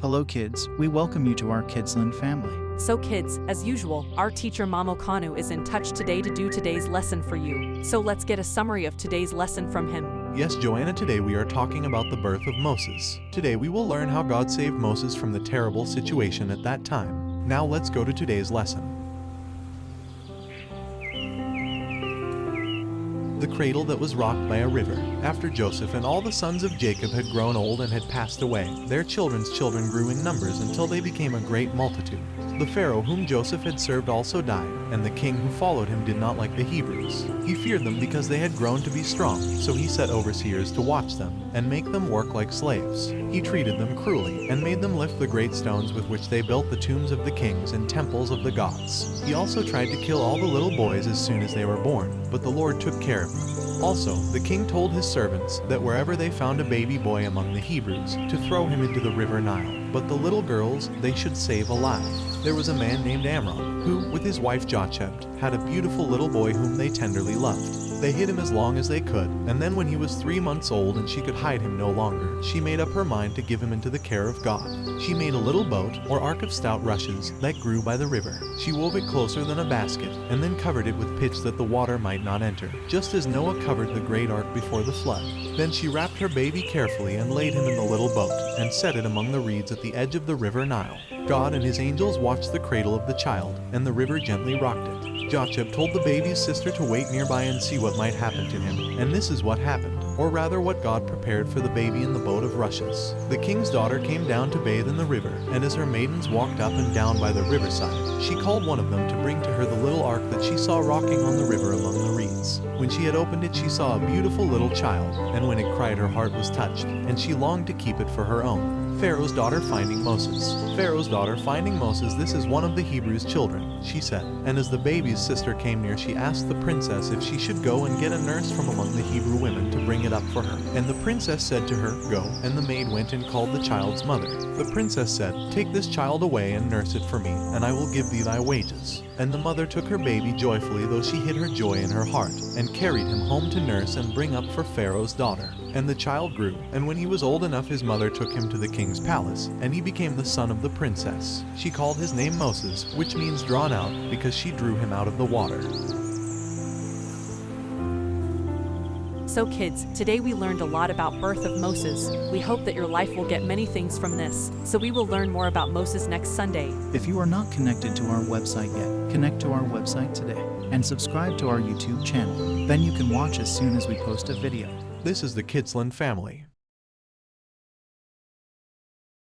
Hello kids, we welcome you to our KIDSLAND family. So kids, as usual, our teacher Mamo Kanu is in touch today to do today's lesson for you. So let's get a summary of today's lesson from him. Yes, Joanna, today we are talking about the birth of Moses. Today we will learn how God saved Moses from the terrible situation at that time. Now let's go to today's lesson. The cradle that was rocked by a river. After Joseph and all the sons of Jacob had grown old and had passed away, their children's children grew in numbers until they became a great multitude. The Pharaoh whom Joseph had served also died, and the king who followed him did not like the Hebrews. He feared them because they had grown to be strong, so he set overseers to watch them and make them work like slaves. He treated them cruelly and made them lift the great stones with which they built the tombs of the kings and temples of the gods. He also tried to kill all the little boys as soon as they were born, but the Lord took care of them. Also, the king told his servants that wherever they found a baby boy among the Hebrews, to throw him into the river Nile. But the little girls they should save alive. There was a man named Amram, who, with his wife Jochebed, had a beautiful little boy whom they tenderly loved. They hid him as long as they could, and then when he was 3 months old and she could hide him no longer, she made up her mind to give him into the care of God. She made a little boat, or ark of stout rushes, that grew by the river. She wove it closer than a basket, and then covered it with pitch that the water might not enter, just as Noah covered the great ark before the flood. Then she wrapped her baby carefully and laid him in the little boat, and set it among the reeds at the edge of the river Nile. God and his angels watched the cradle of the child, and the river gently rocked it. Jochebed told the baby's sister to wait nearby and see what might happen to him, and this is what happened, or rather what God prepared for the baby in the boat of rushes. The king's daughter came down to bathe in the river, and as her maidens walked up and down by the riverside, she called one of them to bring to her the little ark that she saw rocking on the river among the reeds. When she had opened it, she saw a beautiful little child, and when it cried, her heart was touched, and she longed to keep it for her own. Pharaoh's daughter finding Moses. Pharaoh's daughter finding Moses, this is one of the Hebrews' children, she said. And as the baby's sister came near, she asked the princess if she should go and get a nurse from among the Hebrew women to bring it up for her. And the princess said to her, "Go." And the maid went and called the child's mother. The princess said, "Take this child away and nurse it for me, and I will give thee thy wages." And the mother took her baby joyfully, though she hid her joy in her heart, and carried him home to nurse and bring up for Pharaoh's daughter. And the child grew, and when he was old enough, his mother took him to the king's palace, and he became the son of the princess. She called his name Moses, which means drawn out, because she drew him out of the water. So kids, today we learned a lot about birth of Moses. We hope that your life will get many things from this. So we will learn more about Moses next Sunday. If you are not connected to our website yet, connect to our website today and subscribe to our YouTube channel. Then you can watch as soon as we post a video. This is the KIDSLAND family.